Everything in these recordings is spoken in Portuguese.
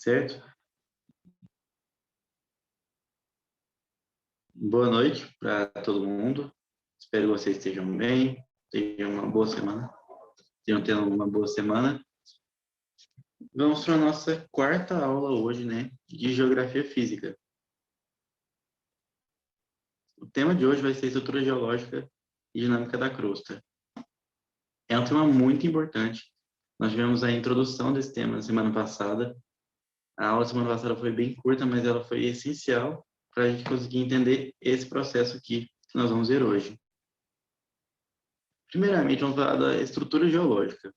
certo? Boa noite para todo mundo. Espero que vocês estejam bem, tenham uma boa semana, estejam tendo uma boa semana. Vamos para a nossa quarta aula hoje, né, de Geografia Física. O tema de hoje vai ser Estrutura Geológica e Dinâmica da Crosta. É um tema muito importante. Nós tivemos a introdução desse tema na semana passada. A aula da semana passada foi bem curta, mas ela foi essencial para a gente conseguir entender esse processo aqui que nós vamos ver hoje. Primeiramente, vamos falar da estrutura geológica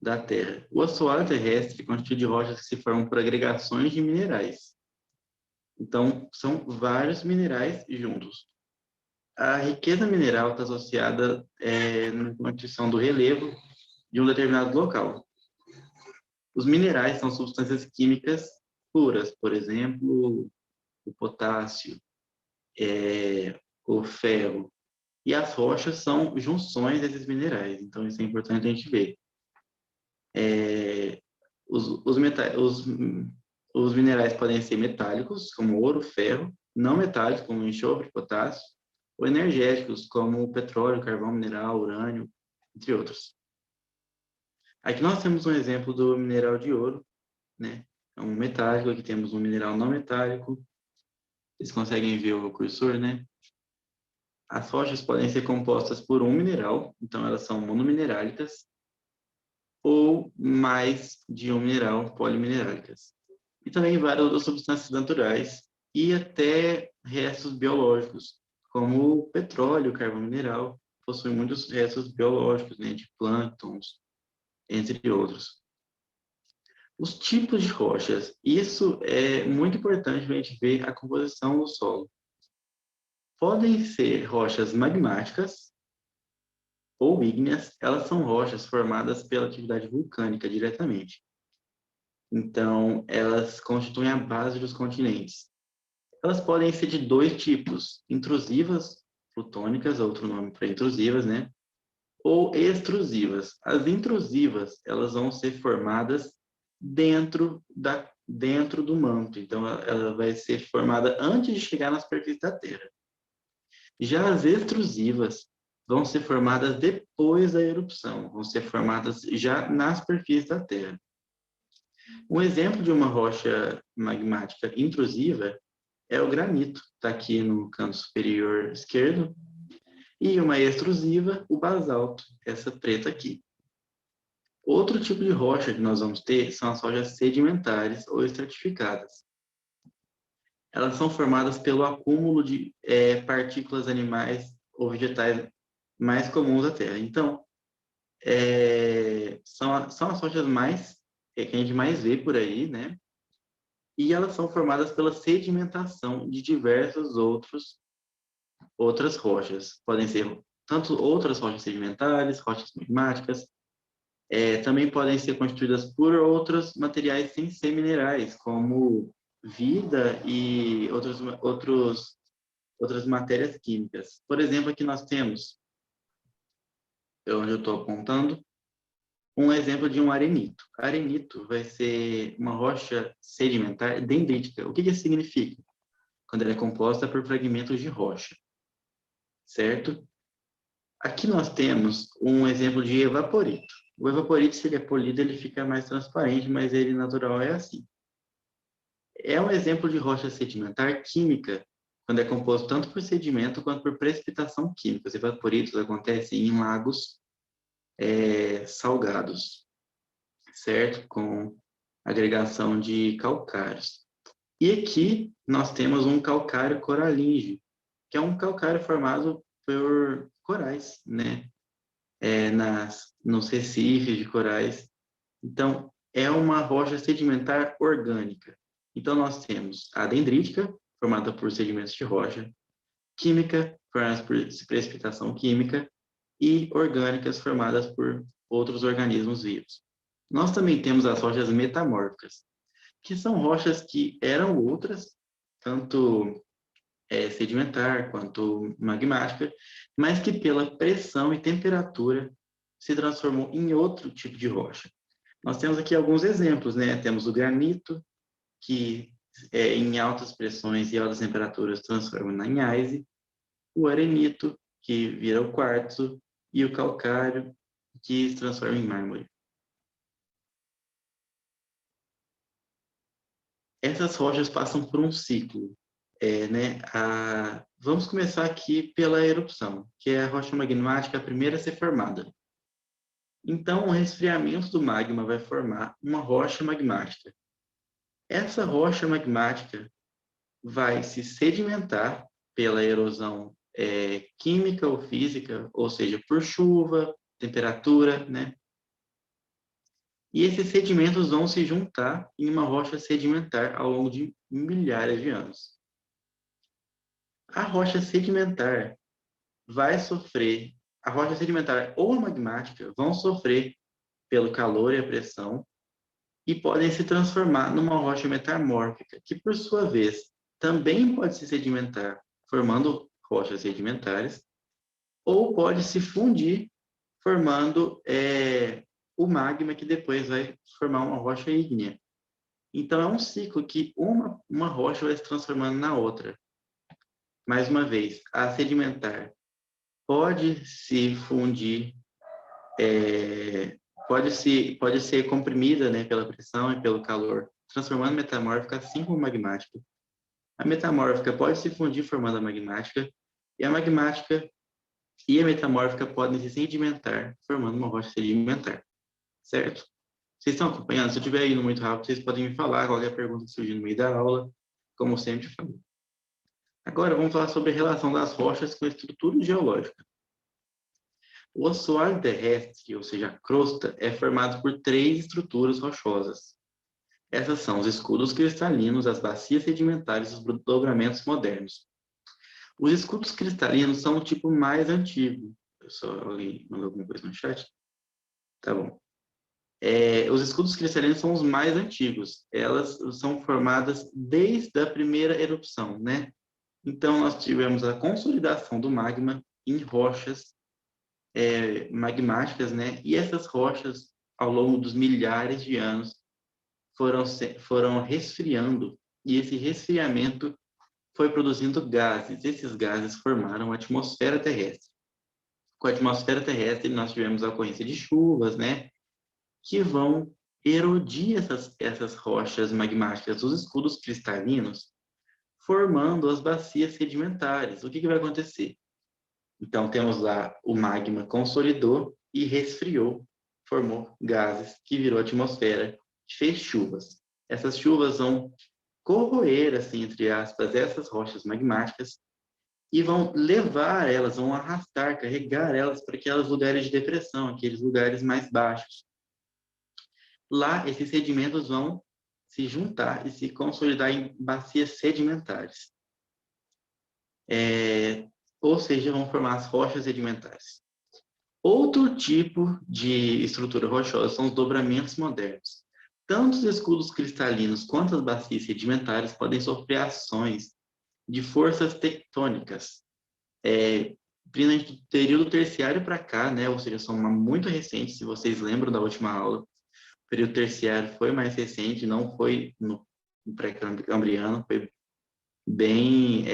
da Terra. O assoalho terrestre é constituído de rochas que se formam por agregações de minerais. Então, são vários minerais juntos. A riqueza mineral está associada na constituição do relevo de um determinado local. Os minerais são substâncias químicas puras, por exemplo, o potássio, o ferro. E as rochas são junções desses minerais. Então, isso é importante a gente ver. Os minerais podem ser metálicos, como ouro, ferro, não metálicos, como enxofre, potássio, ou energéticos, como petróleo, carvão mineral, urânio, entre outros. Aqui nós temos um exemplo do mineral de ouro, né? É um metálico, aqui temos um mineral não metálico. Vocês conseguem ver o cursor, né? As rochas podem ser compostas por um mineral, então elas são monominerálicas, ou mais de um mineral, poliminerálicas. E também várias outras substâncias naturais e até restos biológicos, como o petróleo, o carvão mineral, possuem muitos restos biológicos, né, de plânctons, entre outros. Os tipos de rochas, isso é muito importante para a gente ver a composição do solo. Podem ser rochas magmáticas ou ígneas, elas são rochas formadas pela atividade vulcânica diretamente. Então, elas constituem a base dos continentes. Elas podem ser de dois tipos, intrusivas, plutônicas, outro nome para intrusivas, né? Ou extrusivas. As intrusivas, elas vão ser formadas dentro do manto. Então, ela vai ser formada antes de chegar na superfície da Terra. Já as extrusivas vão ser formadas depois da erupção, vão ser formadas já na superfície da Terra. Um exemplo de uma rocha magmática intrusiva é o granito, está aqui no canto superior esquerdo, e uma extrusiva, o basalto, essa preta aqui. Outro tipo de rocha que nós vamos ter são as rochas sedimentares ou estratificadas. Elas são formadas pelo acúmulo de partículas animais ou vegetais mais comuns da Terra. Então, são as rochas que a gente mais vê por aí, né? E elas são formadas pela sedimentação de diversas outras rochas. Podem ser tanto outras rochas sedimentares, rochas magmáticas, também podem ser constituídas por outros materiais sem ser minerais, como vida e outras matérias químicas. Por exemplo, aqui nós temos, onde eu estou apontando, um exemplo de um arenito. Arenito vai ser uma rocha sedimentar dendrítica. O que isso significa? Quando ela é composta por fragmentos de rocha, certo? Aqui nós temos um exemplo de evaporito. O evaporito, se ele é polido, ele fica mais transparente, mas ele natural é assim. É um exemplo de rocha sedimentar química, quando é composto tanto por sedimento quanto por precipitação química. Os evaporitos acontecem em lagos salgados, certo? Com agregação de calcários. E aqui nós temos um calcário coralígeo, que é um calcário formado por corais, né? Nos recifes de corais. Então, é uma rocha sedimentar orgânica. Então, nós temos a dendrítica, formada por sedimentos de rocha, química, formada por precipitação química, e orgânicas, formadas por outros organismos vivos. Nós também temos as rochas metamórficas, que são rochas que eram outras, tanto sedimentar quanto magmática, mas que pela pressão e temperatura se transformou em outro tipo de rocha. Nós temos aqui alguns exemplos, né? Temos o granito, que em altas pressões e altas temperaturas transforma em gneiss, o arenito, que vira o quartzo, e o calcário, que se transforma em mármore. Essas rochas passam por um ciclo. Né? Vamos começar aqui pela erupção, que é a rocha magmática a primeira a ser formada. Então, o resfriamento do magma vai formar uma rocha magmática. Essa rocha magmática vai se sedimentar pela erosão química ou física, ou seja, por chuva, temperatura, né? E esses sedimentos vão se juntar em uma rocha sedimentar ao longo de milhares de anos. A rocha sedimentar a rocha sedimentar ou a magmática vão sofrer pelo calor e a pressão e podem se transformar numa rocha metamórfica, que por sua vez também pode se sedimentar, formando rochas sedimentares, ou pode se fundir, formando o magma, que depois vai formar uma rocha ígnea. Então, é um ciclo que uma rocha vai se transformando na outra. Mais uma vez, a sedimentar pode se fundir, pode ser comprimida, né, pela pressão e pelo calor, transformando metamórfica, assim como magmática. A metamórfica pode se fundir formando a magmática, e a magmática e a metamórfica podem se sedimentar, formando uma rocha sedimentar. Certo? Vocês estão acompanhando? Se eu estiver indo muito rápido, vocês podem me falar qualquer pergunta que surgir no meio da aula, como eu sempre falo. Agora, vamos falar sobre a relação das rochas com a estrutura geológica. O assoalho terrestre, ou seja, a crosta, é formado por 3 estruturas rochosas. Essas são os escudos cristalinos, as bacias sedimentares e os dobramentos modernos. Os escudos cristalinos são o tipo mais antigo. Eu só mandou alguma coisa no chat? Tá bom. Os escudos cristalinos são os mais antigos. Elas são formadas desde a primeira erupção, né? Então, nós tivemos a consolidação do magma em rochas magmáticas, né? E essas rochas, ao longo dos milhares de anos, foram resfriando, e esse resfriamento foi produzindo gases. Esses gases formaram a atmosfera terrestre. Com a atmosfera terrestre, nós tivemos a ocorrência de chuvas, né? Que vão erodir essas rochas magmáticas, os escudos cristalinos, formando as bacias sedimentares. O que vai acontecer? Então, temos lá o magma consolidou e resfriou, formou gases, que virou atmosfera, fez chuvas. Essas chuvas vão corroer, assim, entre aspas, essas rochas magmáticas e vão levar elas, vão arrastar, carregar elas para aqueles lugares de depressão, aqueles lugares mais baixos. Lá, esses sedimentos vão se juntar e se consolidar em bacias sedimentares. Ou seja, vão formar as rochas sedimentares. Outro tipo de estrutura rochosa são os dobramentos modernos. Tanto os escudos cristalinos quanto as bacias sedimentares podem sofrer ações de forças tectônicas. Principalmente do período terciário para cá, né? Ou seja, são muito recentes, se vocês lembram da última aula. O período terciário foi mais recente, não foi no pré-cambriano, foi bem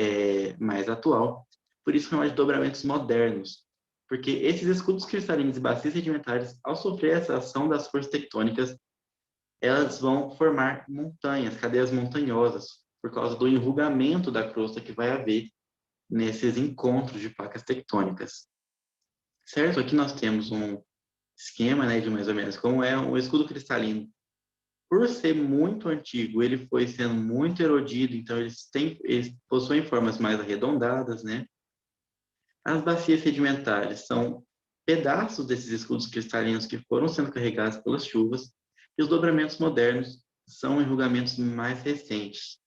mais atual. Por isso chamamos de dobramentos modernos, porque esses escudos cristalinos e bacias sedimentares, ao sofrer essa ação das forças tectônicas, elas vão formar montanhas, cadeias montanhosas, por causa do enrugamento da crosta que vai haver nesses encontros de placas tectônicas. Certo? Aqui nós temos um esquema, né, de mais ou menos como é um escudo cristalino. Por ser muito antigo, ele foi sendo muito erodido, então eles possuem formas mais arredondadas, né? As bacias sedimentares são pedaços desses escudos cristalinos que foram sendo carregados pelas chuvas, e os dobramentos modernos são enrugamentos mais recentes,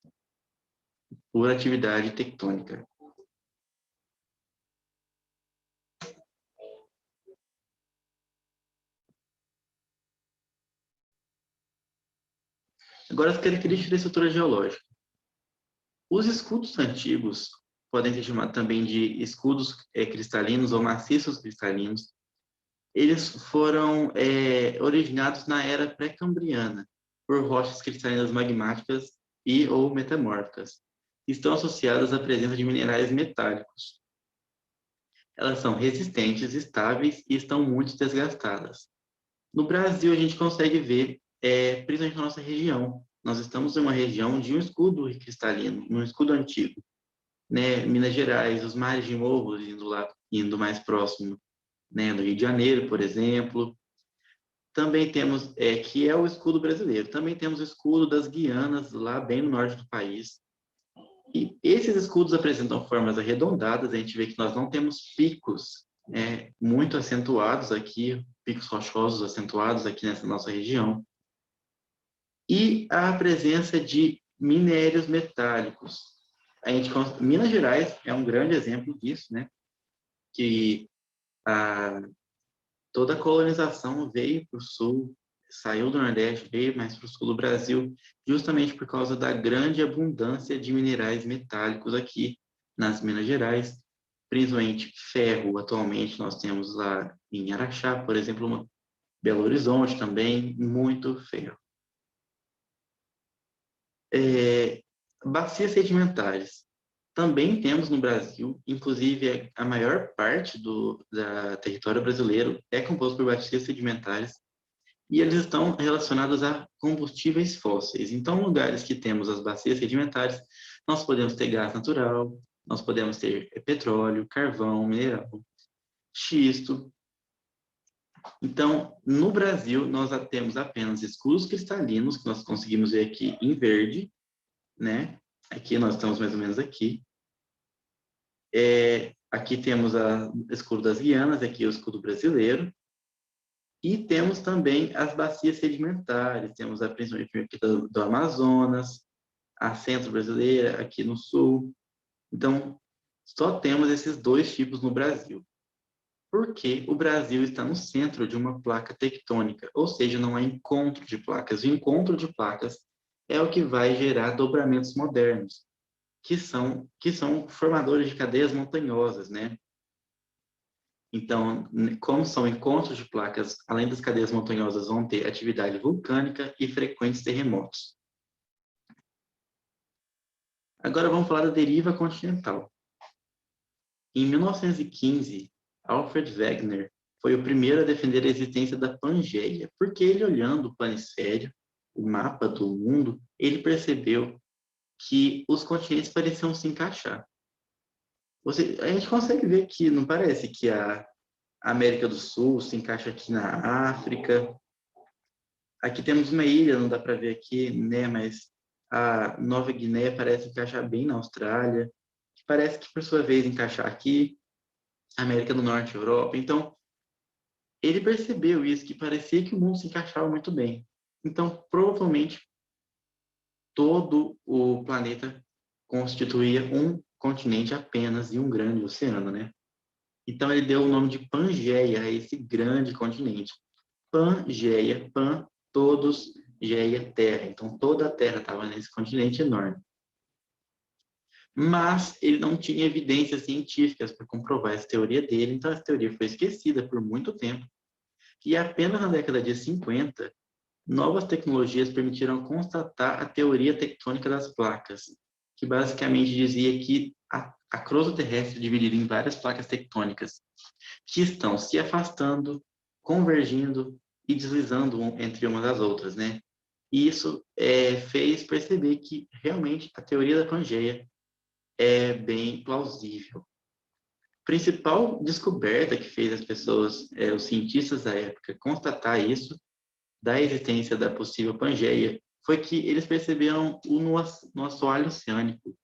por atividade tectônica. Agora, as características da estrutura geológica. Os escudos antigos podem ser chamados também de escudos cristalinos ou maciços cristalinos. eles foram originados na era pré-cambriana, por rochas cristalinas magmáticas e ou metamórficas. Estão associadas à presença de minerais metálicos. Elas são resistentes, estáveis e estão muito desgastadas. No Brasil, a gente consegue ver, principalmente na nossa região. Nós estamos em uma região de um escudo cristalino, um escudo antigo. Né? Minas Gerais, os mares de Morros, indo mais próximo, né? Do Rio de Janeiro, por exemplo. Também temos, que é o escudo brasileiro. Também temos o escudo das Guianas, lá bem no norte do país. E esses escudos apresentam formas arredondadas. A gente vê que nós não temos picos muito acentuados aqui, picos rochosos acentuados aqui nessa nossa região. E a presença de minérios metálicos. Minas Gerais é um grande exemplo disso, né? Que toda a colonização veio para o sul, saiu do Nordeste, veio mais para o sul do Brasil, justamente por causa da grande abundância de minerais metálicos aqui nas Minas Gerais, principalmente ferro. Atualmente nós temos lá em Araxá, por exemplo, Belo Horizonte também, muito ferro. Bacias sedimentares. Também temos no Brasil, inclusive a maior parte do território brasileiro é composto por bacias sedimentares e eles estão relacionados a combustíveis fósseis. Então, lugares que temos as bacias sedimentares, nós podemos ter gás natural, nós podemos ter petróleo, carvão, mineral, xisto. Então, no Brasil, nós temos apenas escudos cristalinos, que nós conseguimos ver aqui em verde, né? Aqui nós estamos mais ou menos aqui. Aqui temos o escudo das Guianas, aqui o escudo brasileiro. E temos também as bacias sedimentares, temos a principalmente aqui do Amazonas, a centro-brasileira, aqui no sul. Então, só temos esses dois tipos no Brasil. Porque o Brasil está no centro de uma placa tectônica, ou seja, não há encontro de placas. O encontro de placas é o que vai gerar dobramentos modernos, que são formadores de cadeias montanhosas, né? Então, como são encontros de placas, além das cadeias montanhosas, vão ter atividade vulcânica e frequentes terremotos. Agora vamos falar da deriva continental. Em 1915, Alfred Wegener foi o primeiro a defender a existência da Pangeia, porque ele, olhando o planisfério, o mapa do mundo, ele percebeu que os continentes pareciam se encaixar. A gente consegue ver que não parece que a América do Sul se encaixa aqui na África. Aqui temos uma ilha, não dá para ver aqui, né? Mas a Nova Guiné parece encaixar bem na Austrália, que parece que, por sua vez, encaixar aqui, América do Norte, Europa. Então, ele percebeu isso, que parecia que o mundo se encaixava muito bem. Então, provavelmente, todo o planeta constituía um continente apenas e um grande oceano, né? Então, ele deu o nome de Pangeia a esse grande continente. Pangeia, Pan, todos, Geia, terra. Então, toda a terra estava nesse continente enorme. Mas ele não tinha evidências científicas para comprovar essa teoria dele, então essa teoria foi esquecida por muito tempo. E apenas na década de 50, novas tecnologias permitiram constatar a teoria tectônica das placas, que basicamente dizia que a crosta terrestre é dividida em várias placas tectônicas, que estão se afastando, convergindo e deslizando entre umas das outras, né? E isso fez perceber que realmente a teoria da Pangeia é bem plausível. A principal descoberta que fez as pessoas, os cientistas da época, constatar isso, da existência da possível Pangeia, foi que eles perceberam no assoalho oceânico.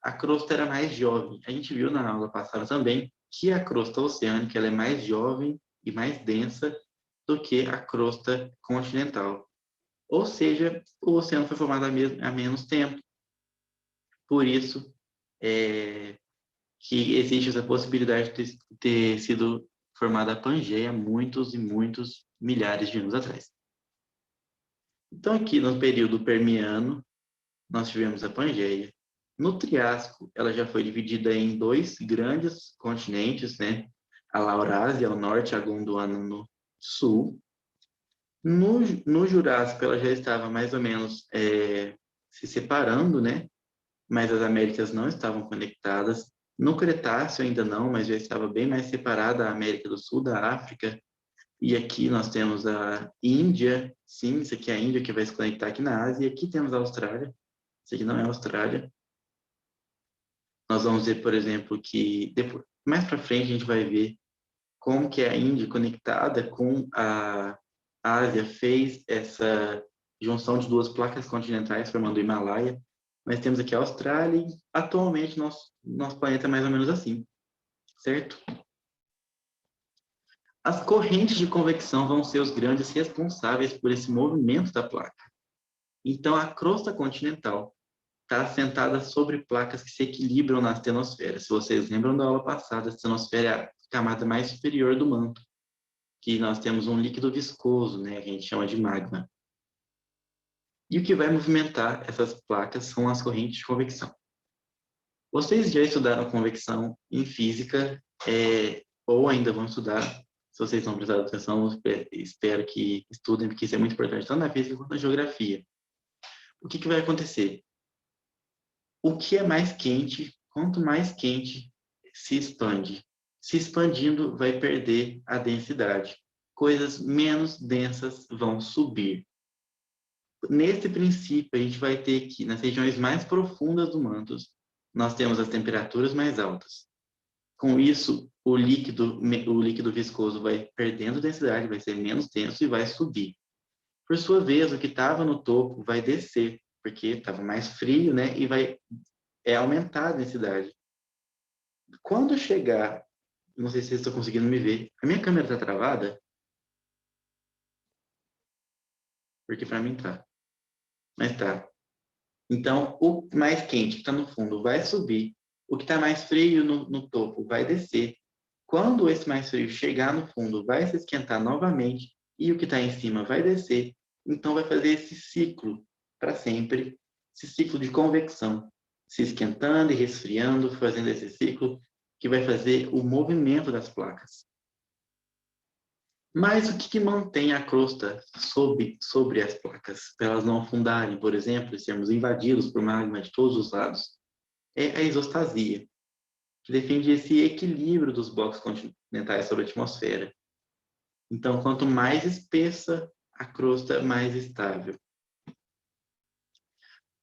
A crosta era mais jovem. A gente viu na aula passada também que a crosta oceânica ela é mais jovem e mais densa do que a crosta continental. Ou seja, o oceano foi formado há menos tempo. Por isso que existe essa possibilidade de ter sido formada a Pangeia muitos e muitos milhares de anos atrás. Então, aqui no período Permiano, nós tivemos a Pangeia. No Triássico, ela já foi dividida em dois grandes continentes, né? a Laurásia ao norte, a Gondwana no sul. No Jurássico, ela já estava mais ou menos se separando, né? Mas as Américas não estavam conectadas. No Cretáceo ainda não, mas já estava bem mais separada a América do Sul da África. E aqui nós temos a Índia, sim, isso aqui é a Índia que vai se conectar aqui na Ásia. E aqui temos a Austrália, isso aqui não é a Austrália. Nós vamos ver, por exemplo, que depois, mais para frente a gente vai ver como que a Índia conectada com a Ásia fez essa junção de duas placas continentais formando o Himalaia. Nós temos aqui a Austrália e atualmente nosso planeta é mais ou menos assim, certo? As correntes de convecção vão ser os grandes responsáveis por esse movimento da placa. Então, a crosta continental está assentada sobre placas que se equilibram na astenosfera. Se vocês lembram da aula passada, a astenosfera é a camada mais superior do manto, que nós temos um líquido viscoso, né, que a gente chama de magma. E o que vai movimentar essas placas são as correntes de convecção. Vocês já estudaram convecção em física, ou ainda vão estudar. Se vocês não prestaram atenção, espero que estudem, porque isso é muito importante, tanto na física quanto na geografia. O que vai acontecer? O que é mais quente, quanto mais quente, se expande. Se expandindo, vai perder a densidade. Coisas menos densas vão subir. Nesse princípio, a gente vai ter que, nas regiões mais profundas do manto, nós temos as temperaturas mais altas. Com isso, o líquido viscoso vai perdendo densidade, vai ser menos denso e vai subir. Por sua vez, o que estava no topo vai descer, porque estava mais frio, né? E vai aumentar a densidade. Quando chegar, não sei se vocês estão conseguindo me ver, a minha câmera está travada? Porque para mim tá. Mas tá. Então, o mais quente que está no fundo vai subir, o que está mais frio no topo vai descer. Quando esse mais frio chegar no fundo, vai se esquentar novamente e o que está em cima vai descer. Então, vai fazer esse ciclo para sempre, esse ciclo de convecção, se esquentando e resfriando, fazendo esse ciclo que vai fazer o movimento das placas. Mas o que mantém a crosta sobre as placas, para elas não afundarem, por exemplo, e sermos invadidos por magma de todos os lados? É a isostasia, que defende esse equilíbrio dos blocos continentais sobre a atmosfera. Então, quanto mais espessa a crosta, mais estável.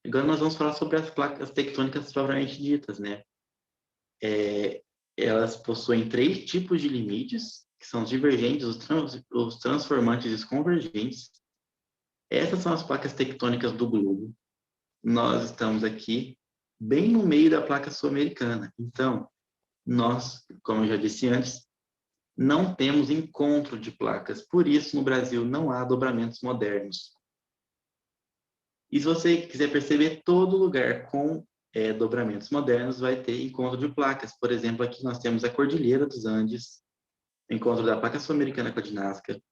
Agora nós vamos falar sobre as placas tectônicas propriamente ditas, né? Elas possuem 3 tipos de limites, que são os divergentes, os transformantes e os convergentes. Essas são as placas tectônicas do globo. Nós estamos aqui bem no meio da placa sul-americana. Então, nós, como eu já disse antes, não temos encontro de placas. Por isso, no Brasil, não há dobramentos modernos. E se você quiser perceber, todo lugar com dobramentos modernos vai ter encontro de placas. Por exemplo, aqui nós temos a Cordilheira dos Andes, encontro da placa sul-americana com a de Nazca.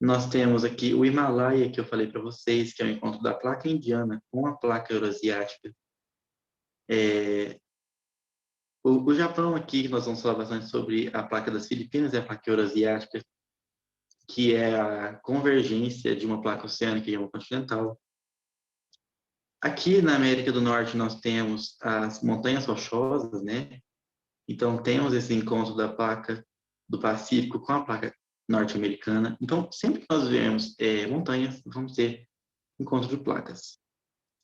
Nós temos aqui o Himalaia, que eu falei para vocês, que é o encontro da placa indiana com a placa euroasiática. O Japão aqui, nós vamos falar bastante sobre a placa das Filipinas, é a placa euroasiática, que é a convergência de uma placa oceânica e uma continental. Aqui na América do Norte nós temos as montanhas rochosas, né? Então temos esse encontro da placa do Pacífico com a placa norte-americana. Então sempre que nós vemos montanhas, vamos ter encontro de placas.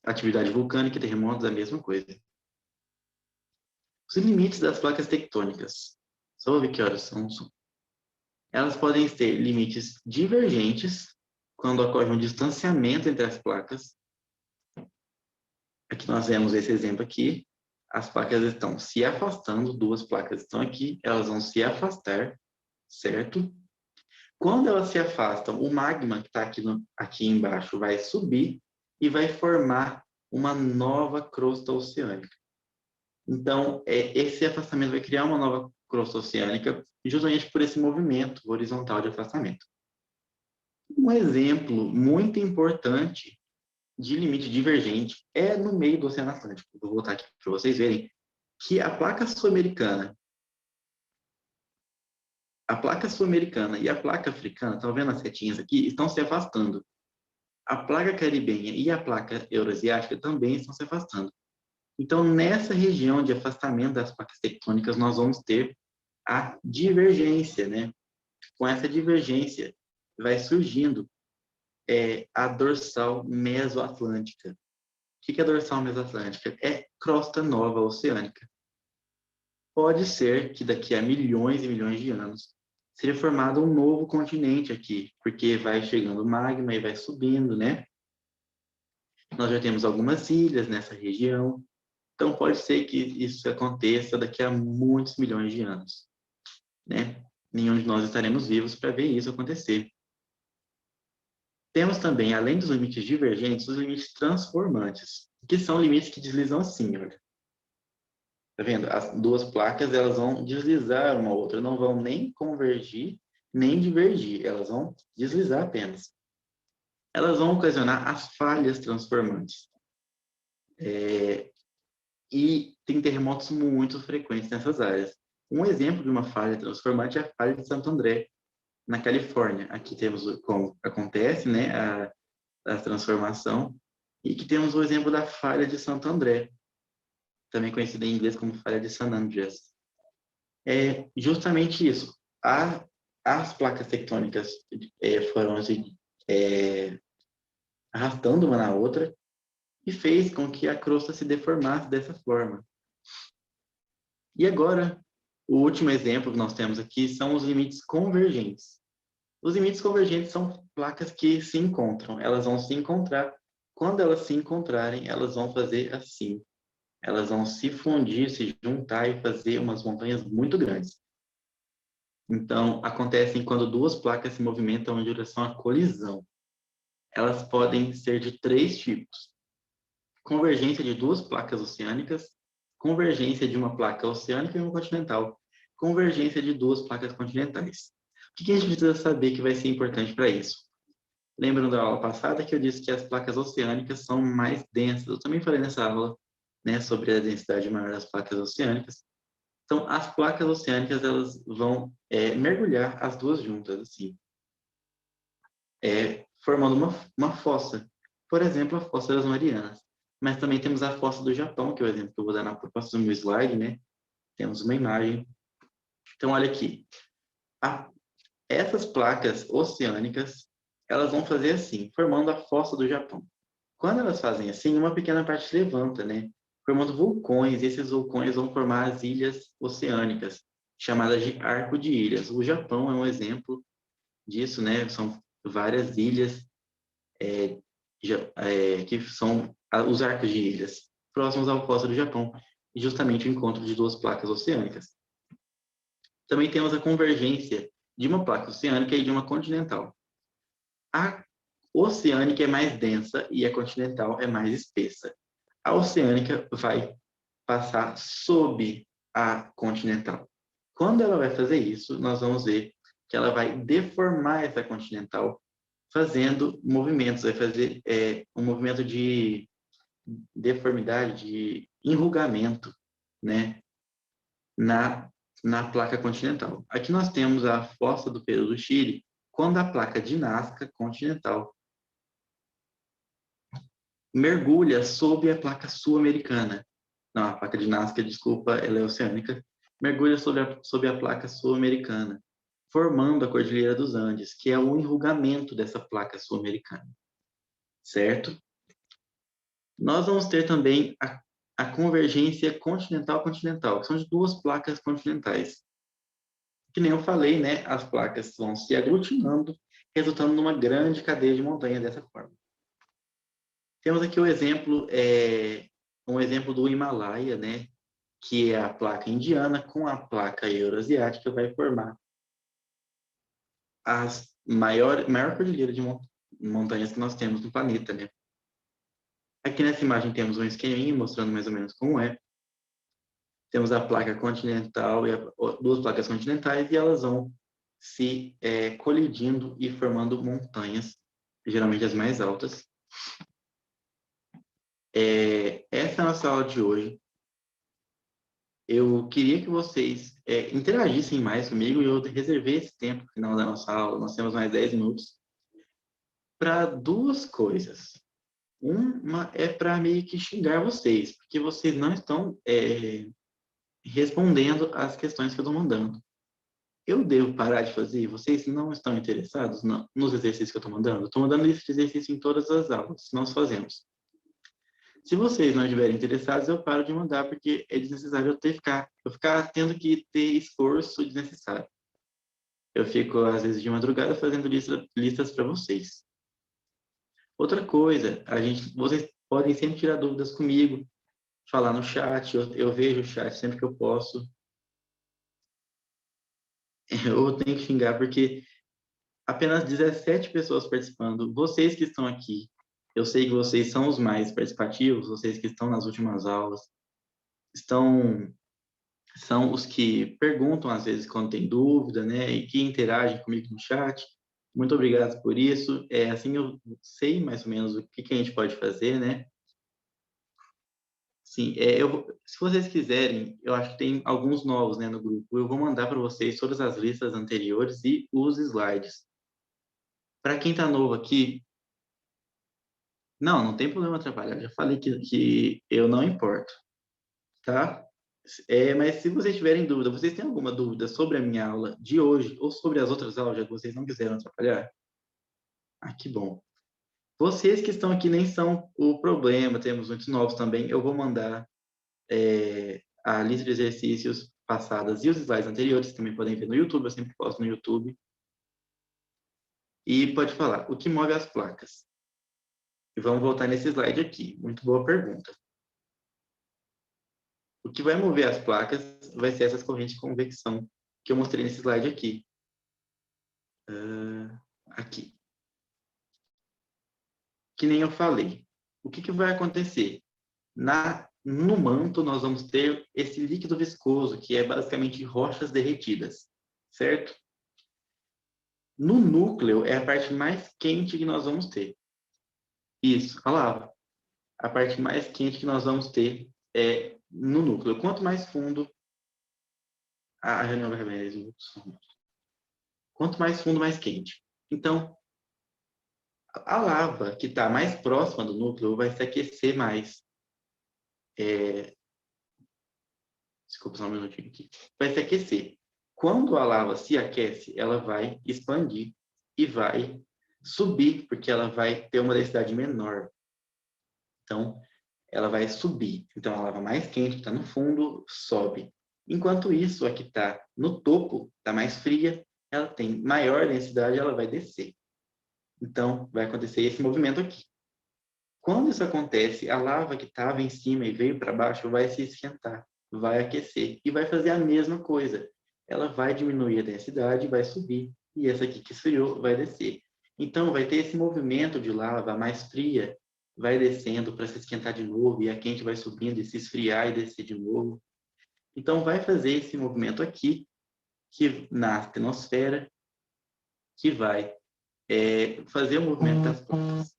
Atividade vulcânica e terremotos, a mesma coisa. Os limites das placas tectônicas. Só vou ver que horas são. Elas podem ter limites divergentes, quando ocorre um distanciamento entre as placas. Aqui nós vemos esse exemplo aqui. As placas estão se afastando, 2 placas estão aqui, elas vão se afastar, certo? Quando elas se afastam, o magma que está aqui embaixo vai subir e vai formar uma nova crosta oceânica. Então, esse afastamento vai criar uma nova crosta oceânica justamente por esse movimento horizontal de afastamento. Um exemplo muito importante de limite divergente é no meio do Oceano Atlântico. Vou voltar aqui para vocês verem que a placa sul-americana A placa sul-americana e a placa africana, estão vendo as setinhas aqui? Estão se afastando. A placa caribenha e a placa euroasiática também estão se afastando. Então, nessa região de afastamento das placas tectônicas, nós vamos ter a divergência, né? Com essa divergência, vai surgindo a dorsal mesoatlântica. O que é a dorsal mesoatlântica? É crosta nova oceânica. Pode ser que daqui a milhões e milhões de anos seja formado um novo continente aqui, porque vai chegando magma e vai subindo, né? Nós já temos algumas ilhas nessa região, então pode ser que isso aconteça daqui a muitos milhões de anos, né? Nenhum de nós estaremos vivos para ver isso acontecer. Temos também, além dos limites divergentes, os limites transformantes, que são limites que deslizam assim, olha. Tá vendo? As duas placas, elas vão deslizar uma outra, não vão nem convergir, nem divergir, elas vão deslizar apenas. Elas vão ocasionar as falhas transformantes. E tem terremotos muito frequentes nessas áreas. Um exemplo de uma falha transformante é a falha de Santo André, na Califórnia. Aqui temos como acontece, né, a transformação, e que temos o exemplo da falha de Santo André, também conhecida em inglês como falha de San Andreas. É justamente isso. As placas tectônicas foram se arrastando uma na outra e fez com que a crosta se deformasse dessa forma. E agora, o último exemplo que nós temos aqui são os limites convergentes. Os limites convergentes são placas que se encontram, elas vão se encontrar. Quando elas se encontrarem, elas vão fazer assim. Elas vão se fundir, se juntar e fazer umas montanhas muito grandes. Então, acontecem quando duas placas se movimentam em direção à colisão. Elas podem ser de 3 tipos. Convergência de duas placas oceânicas, convergência de uma placa oceânica e uma continental, convergência de duas placas continentais. O que a gente precisa saber que vai ser importante para isso? Lembram da aula passada que eu disse que as placas oceânicas são mais densas? Eu também falei nessa aula, né, sobre a densidade maior das placas oceânicas. Então, as placas oceânicas, elas vão mergulhar as duas juntas, assim, formando uma fossa. Por exemplo, a fossa das Marianas. Mas também temos a fossa do Japão, que é o exemplo que eu vou dar na próximo slide, né? Temos uma imagem. Então, olha aqui. Essas placas oceânicas, elas vão fazer assim, formando a fossa do Japão. Quando elas fazem assim, uma pequena parte se levanta, né? Formando vulcões, e esses vulcões vão formar as ilhas oceânicas, chamadas de arco de ilhas. O Japão é um exemplo disso, né? São várias ilhas que são os arcos de ilhas, próximos ao fossa do Japão, e justamente o encontro de duas placas oceânicas. Também temos a convergência de uma placa oceânica e de uma continental. A oceânica é mais densa e a continental é mais espessa. A oceânica vai passar sob a continental. Quando ela vai fazer isso, nós vamos ver que ela vai deformar essa continental, fazendo movimentos, vai fazer um movimento de deformidade, de enrugamento, né, na placa continental. Aqui nós temos a fossa do Peru do Chile, quando a placa de Nazca continental mergulha sob a placa sul-americana. Não, a placa de Nazca, desculpa, ela é oceânica. Mergulha sob a placa sul-americana, formando a Cordilheira dos Andes, que é o enrugamento dessa placa sul-americana. Certo? Nós vamos ter também a convergência continental-continental, que são de duas placas continentais. Que nem eu falei, né? As placas vão se aglutinando, resultando numa grande cadeia de montanhas dessa forma. Temos aqui um exemplo do Himalaia, né? Que é a placa indiana com a placa euroasiática, vai formar a maior cordilheira de montanhas que nós temos no planeta, né? Aqui nessa imagem temos um esqueminha mostrando mais ou menos como é. Temos a placa continental e duas placas continentais, e elas vão se colidindo e formando montanhas, geralmente as mais altas. Essa é a nossa aula de hoje. eu queria que vocês interagissem mais comigo e eu reservei esse tempo no final da nossa aula, nós temos mais 10 minutos, para duas coisas. Uma é para meio que xingar vocês, porque vocês não estão respondendo às questões que eu estou mandando. Eu devo parar de fazer? Vocês não estão interessados nos exercícios que eu estou mandando? Eu estou mandando esse exercício em todas as aulas, nós fazemos. Se vocês não estiverem interessados, eu paro de mandar, porque é desnecessário eu ficar tendo que ter esforço desnecessário. Eu fico, às vezes, de madrugada fazendo listas para vocês. Outra coisa, vocês podem sempre tirar dúvidas comigo, falar no chat, eu vejo o chat sempre que eu posso. Eu tenho que xingar, porque apenas 17 pessoas participando. Vocês que estão aqui, eu sei que vocês são os mais participativos, vocês que estão nas últimas aulas, são os que perguntam às vezes quando tem dúvida, né, e que interagem comigo no chat. Muito obrigado por isso. Assim eu sei mais ou menos o que a gente pode fazer, né? Sim, se vocês quiserem, eu acho que tem alguns novos, né, no grupo. Eu vou mandar para vocês todas as listas anteriores e os slides. Para quem está novo aqui, não tem problema atrapalhar. Eu já falei que eu não importo, tá? Mas se vocês tiverem dúvida, vocês têm alguma dúvida sobre a minha aula de hoje ou sobre as outras aulas, já que vocês não quiseram atrapalhar? Ah, que bom. Vocês que estão aqui nem são o problema, temos muitos novos também. Eu vou mandar a lista de exercícios passadas e os slides anteriores, também podem ver no YouTube, eu sempre posto no YouTube. E pode falar, o que move as placas? E vamos voltar nesse slide aqui. Muito boa pergunta. O que vai mover as placas vai ser essas correntes de convecção que eu mostrei nesse slide aqui. Aqui. Que nem eu falei. O que vai acontecer? No manto, nós vamos ter esse líquido viscoso, que é basicamente rochas derretidas, certo? No núcleo, é a parte mais quente que nós vamos ter. Isso, a lava. A parte mais quente que nós vamos ter é no núcleo. Quanto mais fundo, a reunião vai remédio. Quanto mais fundo, mais quente. Então, a lava que está mais próxima do núcleo vai se aquecer mais. Desculpa só um minutinho aqui. Vai se aquecer. Quando a lava se aquece, ela vai expandir e vai subir, porque ela vai ter uma densidade menor. Então, ela vai subir. Então, a lava mais quente, que está no fundo, sobe. Enquanto isso, a que está no topo, está mais fria, ela tem maior densidade, ela vai descer. Então, vai acontecer esse movimento aqui. Quando isso acontece, a lava que estava em cima e veio para baixo vai se esquentar, vai aquecer e vai fazer a mesma coisa. Ela vai diminuir a densidade, vai subir, e essa aqui que esfriou vai descer. Então, vai ter esse movimento de lava mais fria, vai descendo para se esquentar de novo, e a quente vai subindo e se esfriar e descer de novo. Então, vai fazer esse movimento aqui, que na astenosfera, que vai fazer o movimento das placas.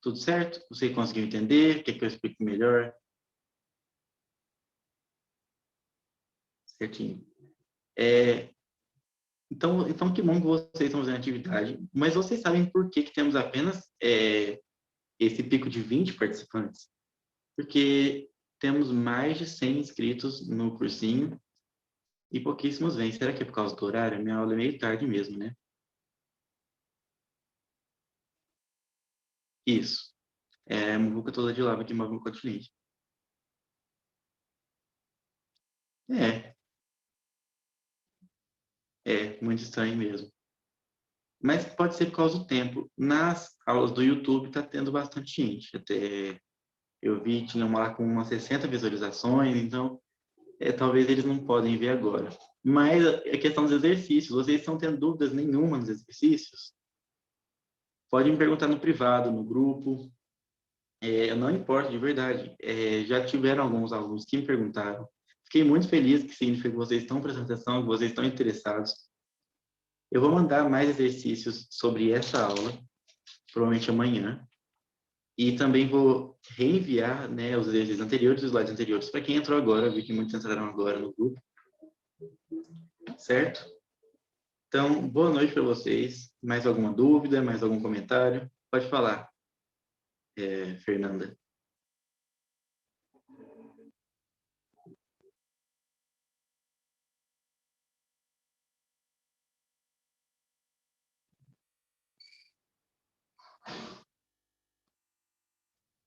Tudo certo? Você conseguiu entender? Quer que eu explique melhor? Certinho. Então, que bom que vocês estão fazendo atividade, mas vocês sabem por que temos apenas esse pico de 20 participantes? Porque temos mais de 100 inscritos no cursinho e pouquíssimos vêm. Será que é por causa do horário? Minha aula é meio tarde mesmo, né? Isso. Muvuca toda de lava que move no continente. Muito estranho mesmo. Mas pode ser por causa do tempo. Nas aulas do YouTube está tendo bastante gente. Até eu vi, tinha uma lá com umas 60 visualizações, então talvez eles não podem ver agora. Mas a questão dos exercícios, vocês estão tendo dúvidas nenhuma nos exercícios? Pode me perguntar no privado, no grupo. Eu não importo, de verdade. Já tiveram alguns alunos que me perguntaram. Fiquei muito feliz, que significa que vocês estão prestando atenção, que vocês estão interessados. Eu vou mandar mais exercícios sobre essa aula, provavelmente amanhã. E também vou reenviar, né, os exercícios anteriores, os slides anteriores, para quem entrou agora. Eu vi que muitos entraram agora no grupo. Certo? Então, boa noite para vocês. Mais alguma dúvida, mais algum comentário? Pode falar, Fernanda.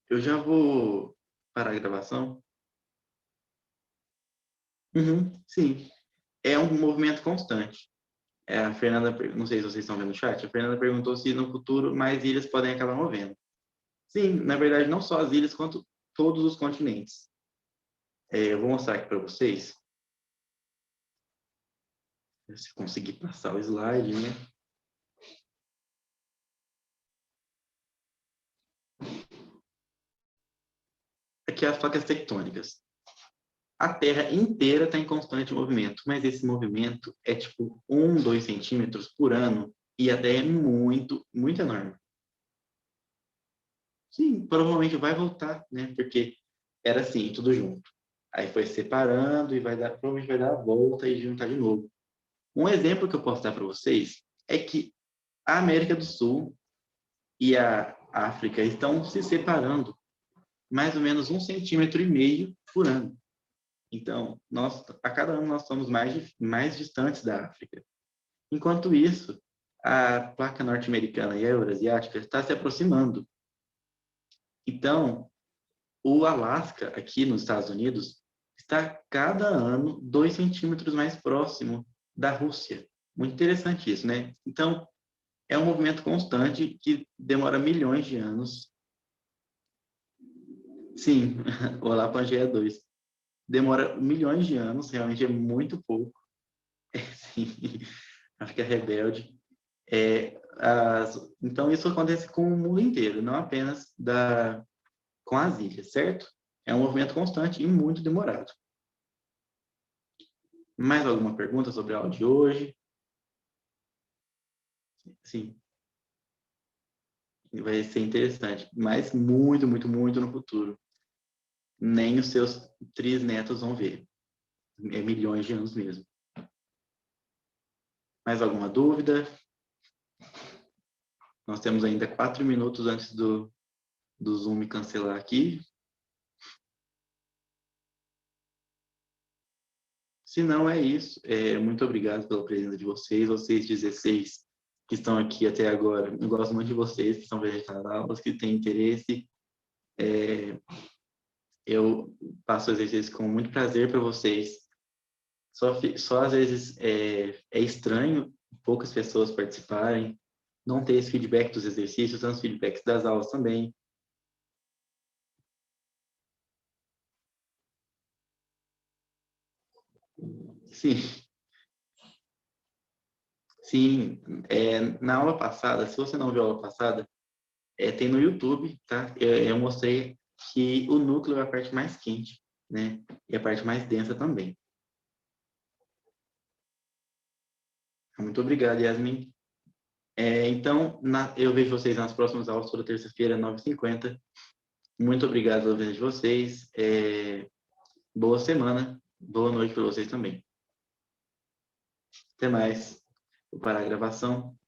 Eu já vou parar a gravação. Uhum, sim. É um movimento constante. A Fernanda, não sei se vocês estão vendo no chat, a Fernanda perguntou se no futuro mais ilhas podem acabar movendo. Sim, na verdade, não só as ilhas, quanto todos os continentes. Eu vou mostrar aqui para vocês. Se conseguir passar o slide, né? Aqui as placas tectônicas. A Terra inteira está em constante movimento, mas esse movimento é tipo 1, 2 centímetros por ano e até é muito, muito enorme. Sim, provavelmente vai voltar, né? Porque era assim, tudo junto. Aí foi separando e provavelmente vai dar a volta e juntar de novo. Um exemplo que eu posso dar para vocês é que a América do Sul e a África estão se separando mais ou menos 1,5 centímetros por ano. Então, a cada ano nós somos mais distantes da África. Enquanto isso, a placa norte-americana e a eurasiática está se aproximando. Então, o Alasca, aqui nos Estados Unidos, está cada ano 2 centímetros mais próximo da Rússia. Muito interessante isso, né? Então, é um movimento constante que demora milhões de anos. Sim, o Olá Pangeia 2. Demora milhões de anos, realmente é muito pouco. Sim, África Rebelde. Então, isso acontece com o mundo inteiro, não apenas com as ilhas, certo? É um movimento constante e muito demorado. Mais alguma pergunta sobre a aula de hoje? Sim, vai ser interessante, mas muito, muito, muito no futuro. Nem os seus trisnetos vão ver. É milhões de anos mesmo. Mais alguma dúvida? Nós temos ainda 4 minutos antes do Zoom me cancelar aqui. Se não, é isso. Muito obrigado pela presença de vocês 16 que estão aqui até agora. Eu gosto muito de vocês que estão vendo as aulas, que têm interesse. Eu passo o exercício com muito prazer para vocês. Só às vezes é estranho poucas pessoas participarem, não ter esse feedback dos exercícios, tanto os feedbacks das aulas também. Sim, sim. Na aula passada, se você não viu a aula passada, tem no YouTube, tá? Eu mostrei que o núcleo é a parte mais quente, né? E a parte mais densa também. Muito obrigado, Yasmin. Então, eu vejo vocês nas próximas aulas, toda terça-feira, 9h50. Muito obrigado pela presença de vocês. Boa semana. Boa noite para vocês também. Até mais. Vou parar a gravação.